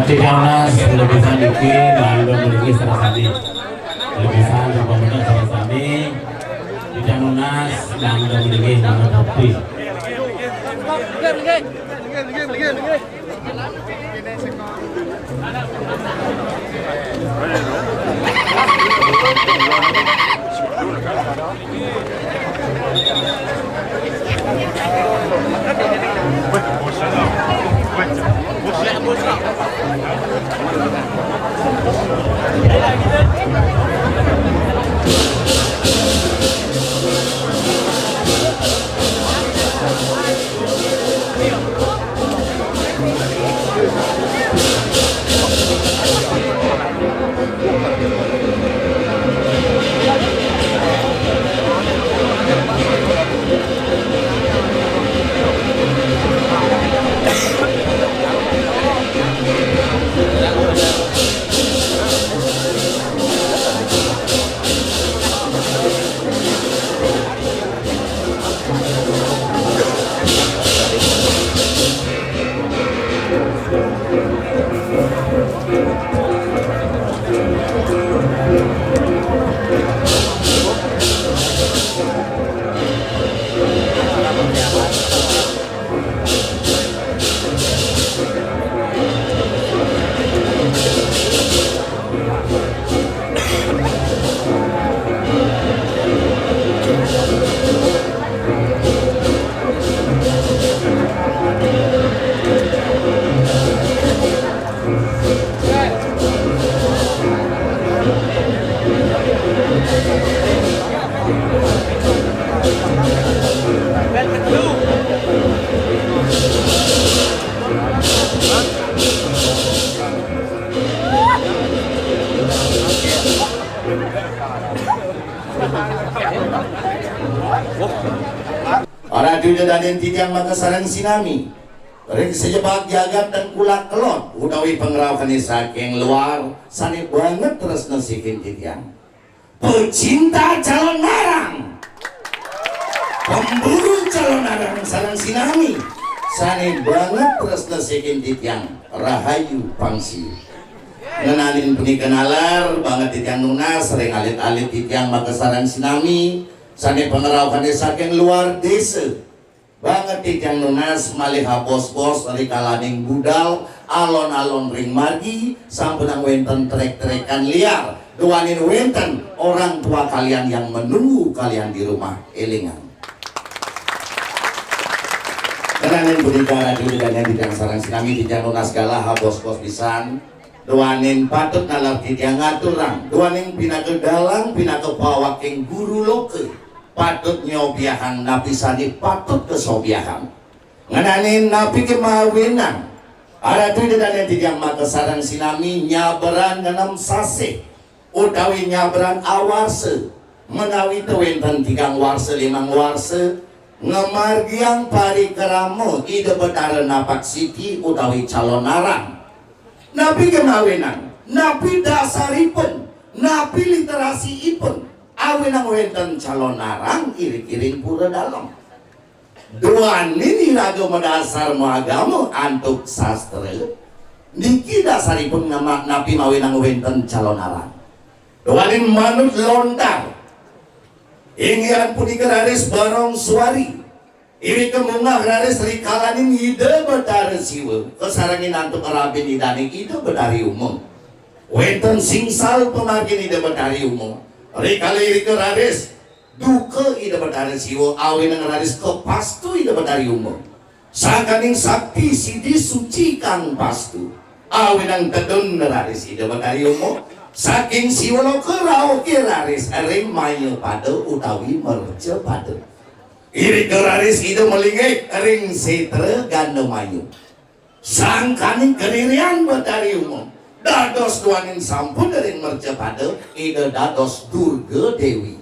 Tikarnas lebih saniki lalu memiliki serasani lebih saniki pemenang serasani tidak lunas dan memiliki nama bukti. Para duda dan titiang makasarang sinami rek sejebak jagat dan kulak kelot utawi pengrawan saking luar sani banget terus nasikin titiang pecinta calon narang pemburu calon narang sarang sinami sani banget terus nasikin titiang rahayu pangsi ngenalin pernikahan alar banget titiang nunas sering alit-alit titiang makasarang sinami sani penerawan saking luar desa banget titiang nunas maliha bos-bos dari kalaning budal alon-alon ring margi sampunang wenten trek-trekan liar duanin wenten orang tua kalian yang menunggu kalian di rumah elingan kenanin budikara dan yang titiang sarang sinami titiang nunas galah bos-bos pisan duanin patut nalar titiang ngaturang duanin pinake dalang pinake pawaking guru loke patut nyobiahan napi sani patut kesobiahan ngananin napi kemawinan Ada tu dan yang tiang maka sarang sinami nyabaran ganam sase utawi nyabaran awarse menawi tewenten tigang warse limang warse ngemargiang pari keramo ide betara napak siti utawi calon narang napi kemawinan napi dasaripun napi literasi ipun awinang wenten calon narang iring-iring pura dalam dua ini raga mendasar agama antuk sastra niki dasaripun napi mawinang wenten calon narang dua ini manut lontar ingin punika raris barong suari ini kemungah raris rikalanin ide betara siwa kesarangin antuk arabin idani ide betari umum wenten singsal pemagin ide betari umum rikali rika raris duka ide betara siwa awin yang raris kepastu ide betari umum sangkaning sakti sidi suci kang pastu awin yang tedun raris ide betari umum saking siwalo kerau kiraris ering mayo pada utawi merce pada iri keraris ide melingik ering setre ganda mayo sangkaning kenirian betari umum dados duaning sampun ering merce pada ide dados durga dewi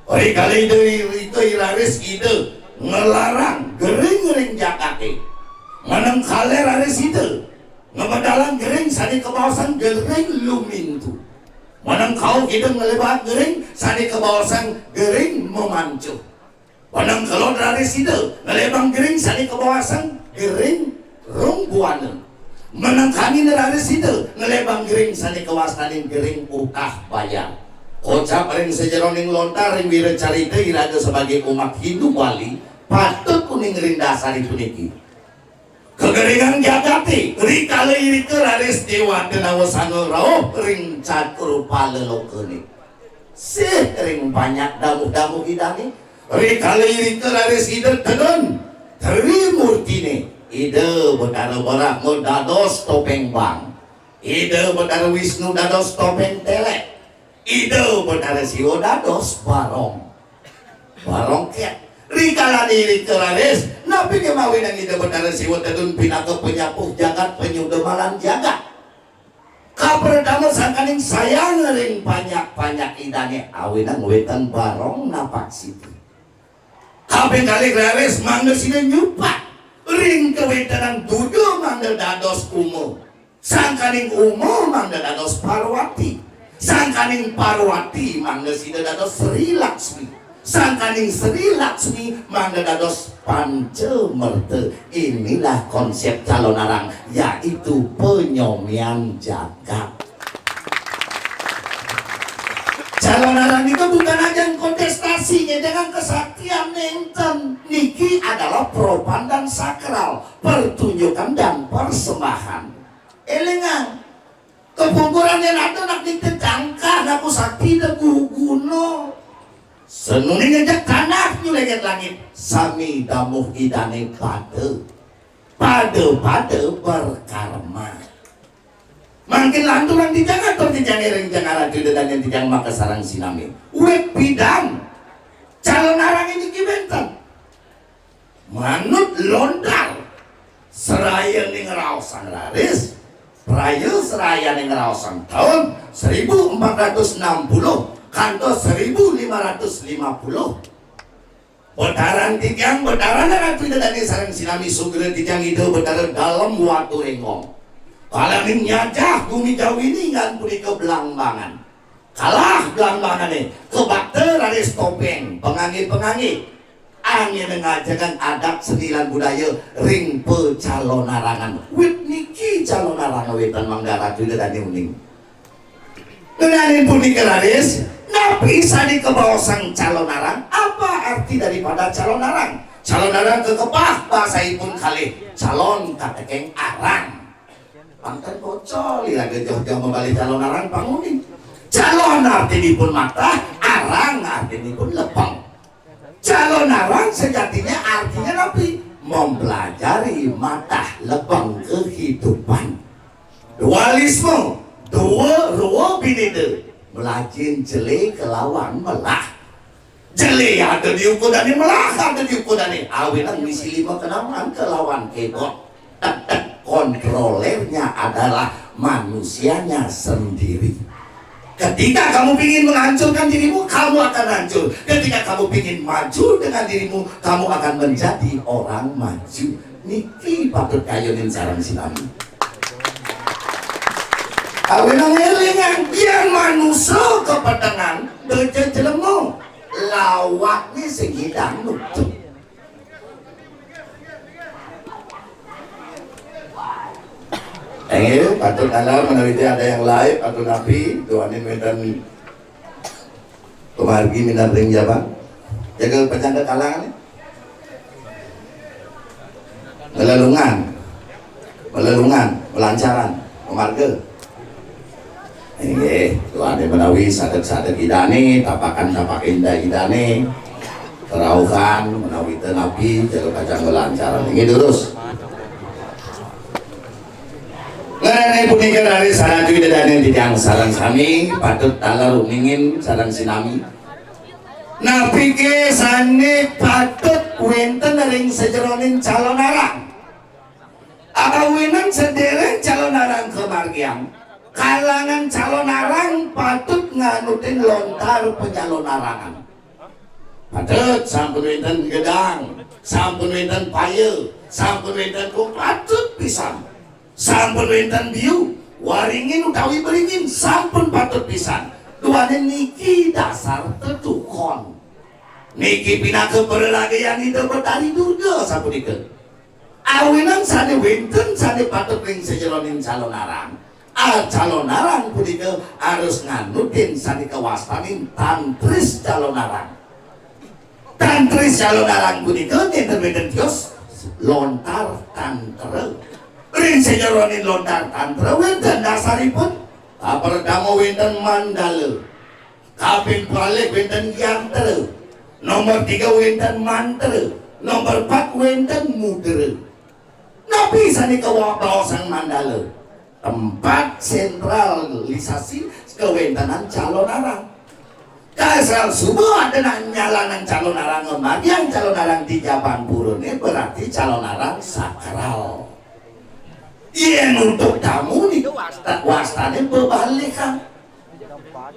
ori kali ide iraris ide ngelarang gering-gering jakate meneng kale raris ide ngebedalan gering sani kebawasan gering lumintu manang kau hidung ngelebat gering sani kebawasan gering memancu manang kalau dari situ ngelebang gering sani kebawasan gering rungguan manang kami dari situ ngelebang gering sani kewasanin gering ukah bayar kocap ring sejeroning lontar ring wira carita iraga sebagai umat Hindu wali patut kuning ring dasar itu niki kegeringan jagati rikale irike raris dewa denawa sangel rauh ring catur palelokene sih ring banyak damu-damu idani rikale irike raris ide tenun trimurtine ide betara barak dados topeng bang ide betara Wisnu dados topeng telek ide betara Siwa dados barong kiat rikala diri keraris napi kemawin yang ide betara Siwa tedun pinaka penyapuh jagat penyudemalan jagat kaperdama sangkaning sayang ring banyak idane awinang wetan barong napak siti kape kali keraris mangga sini nyupak ring kewetanan dudu mangga dados umo sangkaning umo mangga dados Parwati sangkaning Parwati mangga sini dados Sri Laksmi sangkaning Sri Laksmi mangga dados Pancemerte. Inilah konsep calon arang, yaitu penyomian jagat. Calon arang itu bukan ajang kontestasinya dengan kesaktian nenten. Niki adalah propan dan sakral, pertunjukan dan persembahan. Elengan kepungkuran yang ada nak ditecangkah naku sakti deguh guno senuning ngejak tanah nyuleget langit sami damuh idane pade berkarma makin lanturan dijang atau dijang ering jang araju dan yang dijang maka sarang sinami wet bidang calon arang ini kibenten manut lontar seraya ning raosan raris Prayu seraya ning raosan tahun 1460 kanto 1550 betaran tijang betaran ratu dari sarang sinami sugera tijang itu betaran dalam waktu rengong kalamin nyajah bumi jauh ini ngan punika belangbangan kalah belangbangan nih kebakter raris topeng pengangi angin mengajarkan adat senilan budaya ring pecalon narangan wit niki calon narangan wetan manggara juga tadi uning dengan punika raris napi sani kebawasan calon narang apa arti daripada calon narang kekepah bahasa ipun kali calon katekeng arang pantan bocol lagi jauh-jauh membalik calon narang panguning calon arti pun mata arang arti pun lepang calon narang sejatinya artinya napi mempelajari mata lepang kehidupan dualisme dua binide melajin jele kelawan melah jele ada di ukudani melah ada di ukudani awinan misi 5 kenaman kelawan kebot kontrolernya adalah manusianya sendiri. Ketika kamu ingin menghancurkan dirimu, kamu akan hancur. Ketika kamu ingin maju dengan dirimu, kamu akan menjadi orang maju. Niki patut kayunin sarang sinami. Awenang elingan yang manusia kepetengan beje jelemu lawaknya segidang nutup. Ayo, patut alam menawiti ada yang live atau nabi doanin medan kemargi minan ring jabang jaga pecanda kalangan melelungan melancaran pemarga ini doanin menawi sadek-sadek idane tapakan tapak indah idane terauhan menawi nabi jaga pecanda melancaran ini terus. Karena punika dari saraju dan yang sarang sami patut talar rumingin sarang sinami. Napi ke sane patut wenten ring sejeronin calon arang. Awinan sedereng calon arang kemargiang. Kalangan calon arang patut nganutin lontar pencalon arangan. Patut sampun wenten gedang, sampun wenten paye, sampun wenten kok patut pisan. Sampun wenten biu waringin utawi beringin sampun patut pisan duane niki dasar tetukon niki pinake berelagean itu betari durga sapunika awinan sane wenten sane patut ring sejeronin calon arang calon arang punika harus nganutin sane kewastanin tantris calon arang punika nenten tios lontar tantre ring sejeronin lontar tantra wenten dasaripun kaperdamo wenten mandala kaping balik wenten yantra nomor 3 wenten mantra nomor 4 wenten mudra nabi sani kewabawasang mandala tempat sentralisasi kewentanan calon arang kasal subuh adalah nyalanan calon arang yang calon arang di Jaban Purune berarti calon arang sakral. Yang untuk kamu nih wastane berbalikan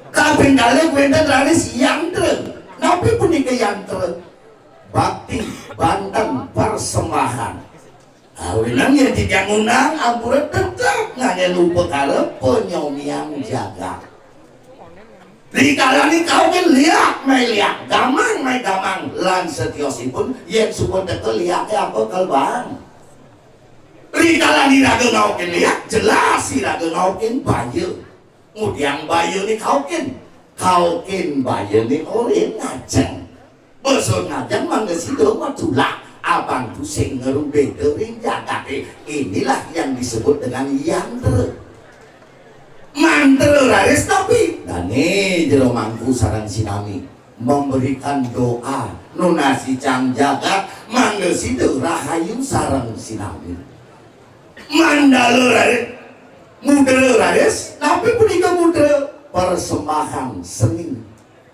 kaping kali wenten raris yantra napi punika yantra bakti banten persembahan awinan yang dijangunang ampura tetap nganya lupa kala penyomiang jaga di kala ini kau kan liak mai liak gamang mai gamang lan setiosipun yang support itu liaknya apa kalbang rikala ni raga ngaukin lihat jelas si raga ngaukin bayu mudiang bayu ni kaukin bayu ni orang ngajeng besok ngajeng mangesi doma tulak abang pusing ngerubeh dering jaga inilah yang disebut dengan yantra mantra raris tapi dan ini jero mangku sarang sinami memberikan doa nunasi cang jaga mangesi rahayu sarang sinami mandala raris mudra raris tapi punika mudra persembahan seni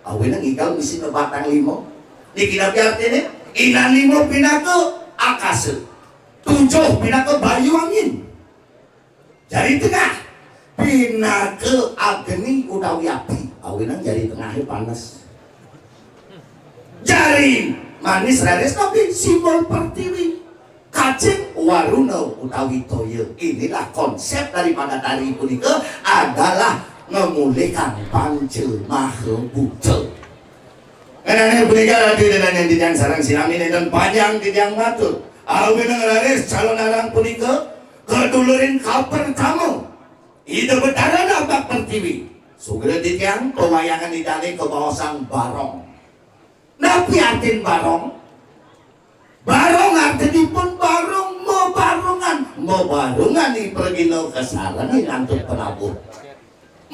awinang ikal misi batang limo dikira artinya inan limo pinaka akase 7 pinaka bayu angin jari tengah pinaka agni utawi api awinang jari tengahnya panas jari manis raris tapi simbol pertiwi kacing waruna utawi toya inilah konsep daripada tari punika adalah memulihkan panca maha buta karena punika radio dan yang dijang sarang sinami dan panjang dijang matur awinang raris calon arang punika kedulurin kaper tamu ida betara nabak pertiwi sugera dijang pewayangan idane ke bawah sang barong napi artin barong artinipun barong barongan nih pergi no kesarang nih nantuk penabur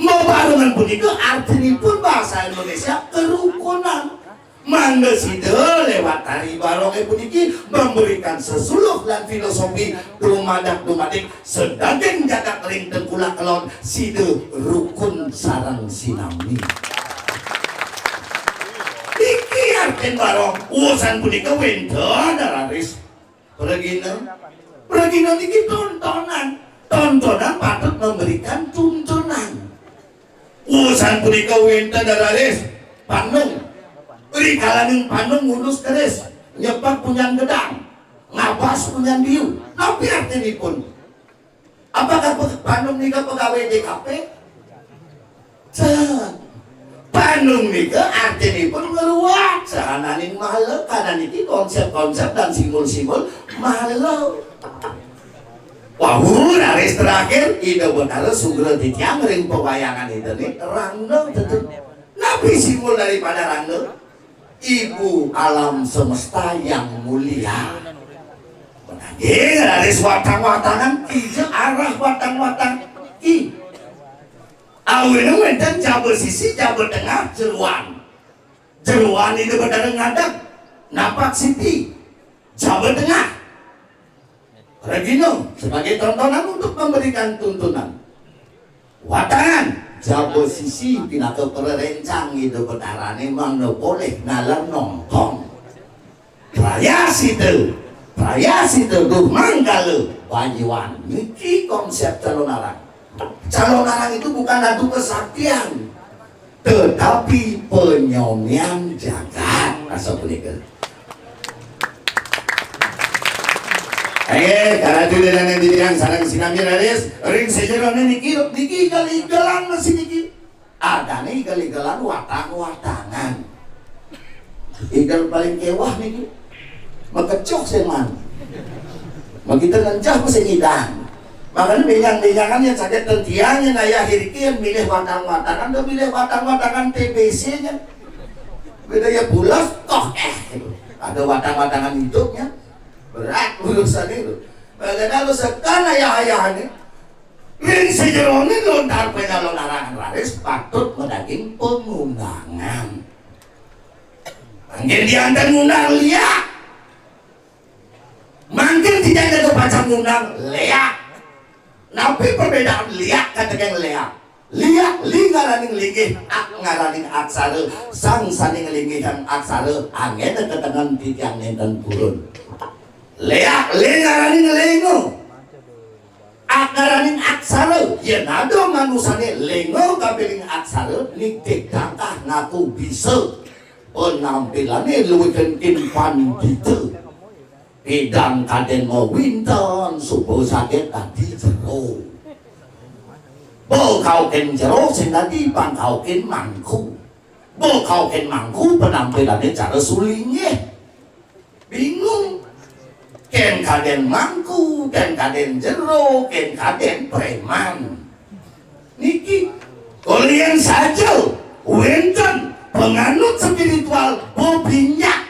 barongan punika artinipun bahasa Indonesia kerukunan mangesida lewat tari barong puniki memberikan sesuluk dan filosofi dumadak-dumadik sedaging jagat ring tengkulak kelon side rukun sarang sinami arten barong urusan punika wenten raris pergi Regina niki tontonan patut memberikan tuntunan. Urusan punika wenten daris Panung rikalaning Panung ngurus deres nyepak punyan gedang ngabas punyan biu napi artinipun. Apakah Panung nika pegawai DKP? Panung nika artinipun ngeruat sahananing mahle karena niki konsep-konsep dan simbol-simbol mahle. Wahur aris terakhir ide benar sugro titiang ring pewayangan itu nih rangno tentu nabi simbol daripada rangno ibu alam semesta yang mulia. Benangin aris watang-watangan ijo arah watang-watang i awalnya wenten jabel sisi jabel tengah jeruan itu benar ngadang napak siti jabel tengah. Regino sebagai tontonan untuk memberikan tuntunan. Watangan jabo sisi pinaka perencang itu betarane mangno boleh nalar nongkong. Prayas itu duh manggale Banyuwan. Niki konsep calon arang. Calon arang itu bukan adu kesaktian, tetapi penyomian jagat. Asa punika. Karena itu dan yang sarang sinamnya raris ring sejerone niki gali-galan masih niki ada nih gali-galan watang-watangan igal paling kewah niki makecok seman makita nancah masih ngidang makanya binyang-binyangan yang sakit tentiangnya naya hiriki yang milih watang-watangan dan milih watang-watangan TBC nya beda ya bulas toh ada watang-watangan hidupnya berat urusan itu. Bagaimana lu sekan ayah-ayah ini ring sejeroni lontar penyalon arangan raris patut mendaging pengundangan. Mungkin diantar ngundang liak, mungkin tidak ada kebaca ngundang liak. Napi perbedaan liak katakan liak. Liak lingaraning linggih ak ngaraning aksara sang saning linggihan aksara angin ketengan titiang nenten purun. Leak lengaraning lengo akaraning aksara yen ada manusane lengo kapiring aksara niktik tangkah ngaku bisa penampilannya luwih kentin pandita bidang kaden mau winton subuh sakit tadi jero bo kau ken jero sing tadi bang kau ken mangku bo kau ken mangku penampilannya cara sulingnya bingung. Ken kaden mangku, ken kaden jero, ken kaden preman. Niki kalian saja wenten penganut spiritual bobinyak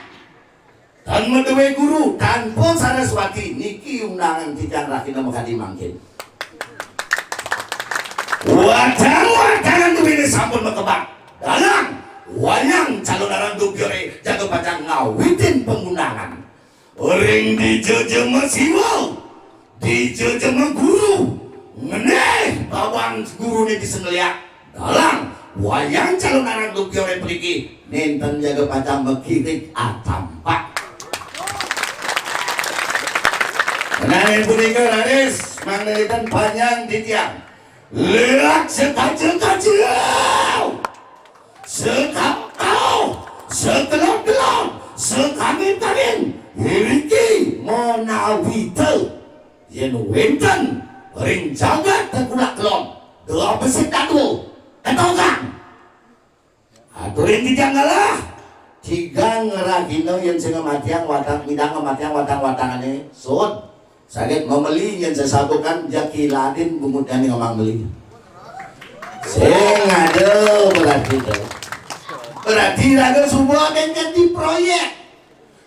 dan medewe guru tanpa Saraswati niki undangan tijang rakina makadi mangkin. Watang-watangan tuwini sampun mekebak dalang wayang calon arang dubyore jaga pacang ngawitin pengundangan. Orang dijejema siwa, dijejema guru, ngeneh bawang guru ini disengeliak dalang wayang calon anak lupiore periki nenten jaga pacang bekirik atampak. Menarik punika raris manggalikan panjang titiang leak sekajeng-kajeng sekapau sekelop-kelop sekangin-kangin Hiriki monawita yen wenten ring jagat tegulak kelon doa besit dadu ketongkang aturin dijanggalah tiga ngeragino yang sengematiang watang midang ngematiang watang-watangane sud sakit memeli yang sesabukan jakiladin bungutnya ngomong beli sing ada berarti ada sebuah ganti proyek.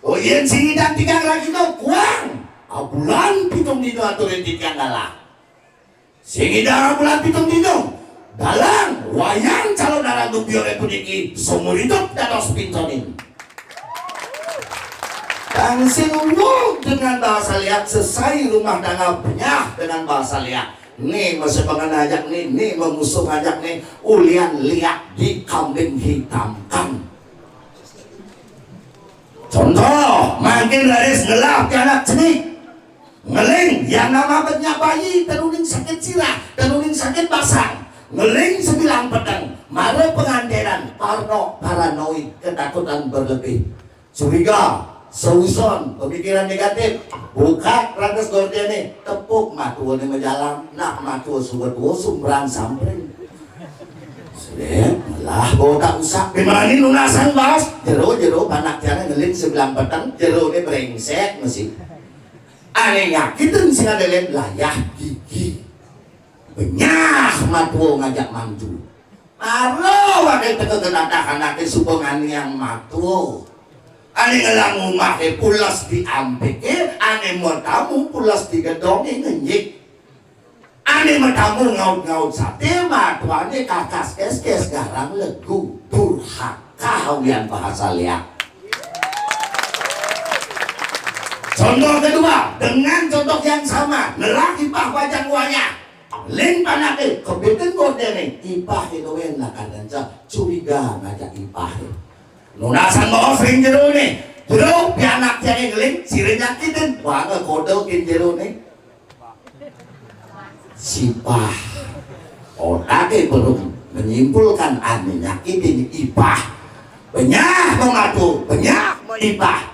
Oh iya sini dan tiga lagi no kuang bulan pitung dino aturin tiga ngalah sini dah bulan pitung dino dalang wayang calon darah dubiore puniki seumur hidup dados pintonin dan sinulung dengan bahasa liat selesai rumah tangga penyah dengan bahasa liat nih masih ngajak nih memusuh ngajak nih ulian liat di kambing hitamkan. Contoh, makin laris ngelap ke anak cenik ngeling yang nama betnya bayi tenuning sakit sirah tenuning sakit basang ngeling 9 pedang mare pengantinan paranoid ketakutan berlebih curiga seuson pemikiran negatif buka ratus gordene tepuk matuo ni majalang nak matuo suwetuo sumberang sampring lah bawa tak usah dimani lunasan bos jero panak jana ngeling 9 pedang jero ni brengsek masih aneh nyakitin sing adelen layah gigi benyah matuo ngajak mantu aro wakai teke kenatakan nake supengani yang matuo aneh ngelangu make pulas di ampeke aneh mau tamu pulas di gedonge ngenyik aneh mau tamu ngaut-ngaut sate matuane kakas kes garang legu durhaka hawian bahasa liak. Contoh kedua, dengan contoh yang sama, nelak ipah wajang wayah, ling panake, kebetulan gordene, ipah itu enak dan curiga ngajak ipah. Lunasan mau sering jero nih, jero pianak yang ngeling, sire nyakitin, wangga kodokin jero nih. Sipah, otaknya belum menyimpulkan aneh nyakitin ipah, benyah mengatu, benyah ipah.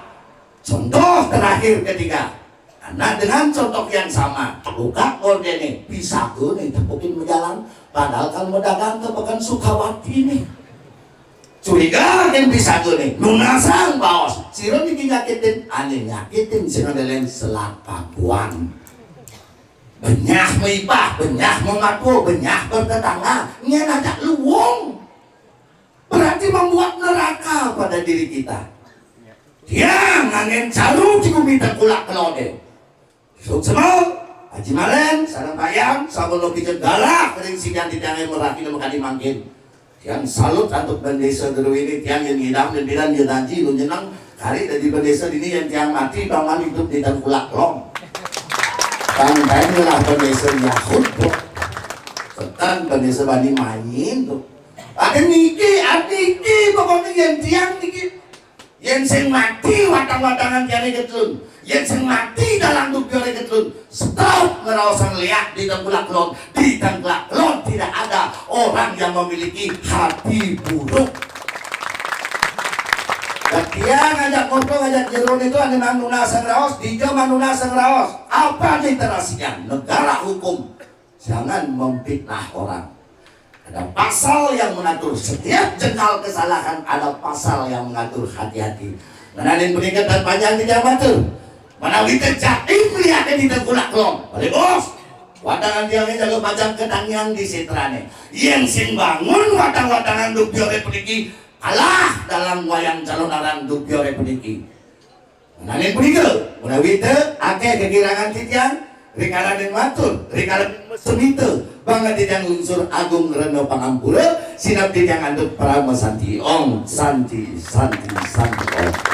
Contoh terakhir ketiga, karena dengan contoh yang sama, buka ordene bisa nih tepukin menjalan, padahal kan medagang tepukan Sukawati nih. Curiga kan bisa nih, lunasan baos, siro bikin nyakitin, aneh nyakitin sinodelen Selat Pakuan. Benyah meipah, benyah mengatu, benyah bertetangga, nyen ajak luwung. Berarti membuat neraka pada diri kita. Dia ngangen caru ciku minta kulak kelode. Sok semua, Haji Malen, sarang bayang, sabun lopi cegala, kering sikian ditangai meraki nama kadi mangkin. Tiang salut untuk bendesa dulu ini, tiang yang ngidam dan bidan yang nanti, lu nyenang, kari dari bendesa ini yang tiang mati, bangan hidup di tan kulak long. Tangkai lah bendesa Yahud, bro. Setan bendesa bani main, tuh. Ada niki, pokoknya yang tiang niki. Yang sing mati watang-watangan tiane getlun, yang sing mati dalam dubiore getlun, stop ngerawasan liak di tengkulak lon, di tengkulak lon tidak ada orang yang memiliki hati buruk. Dan dia ngajak ngobrol, ngajak jeron itu ada manuna sengraos, dijo manuna sengraos. Apa literasinya? Negara hukum, jangan memfitnah orang. Ada pasal yang mengatur setiap jengkal kesalahan, ada pasal yang mengatur hati-hati. Menanin peningkatan panjang tidak matur. Mana kita jatim lihatnya di tengkulak long. Balik bos, wadangan dia jago pajang ketangian di setrane. Yang sing bangun watang-watangan dubiore peniki kalah dalam wayang calon arang dubiore peniki. Menanin peningkel, menawite ake kekirangan titian. Rikala den matur, rikala den mesumite, banget yang unsur agung reno pangampura, sinap yang anduk prama santi om, santi om.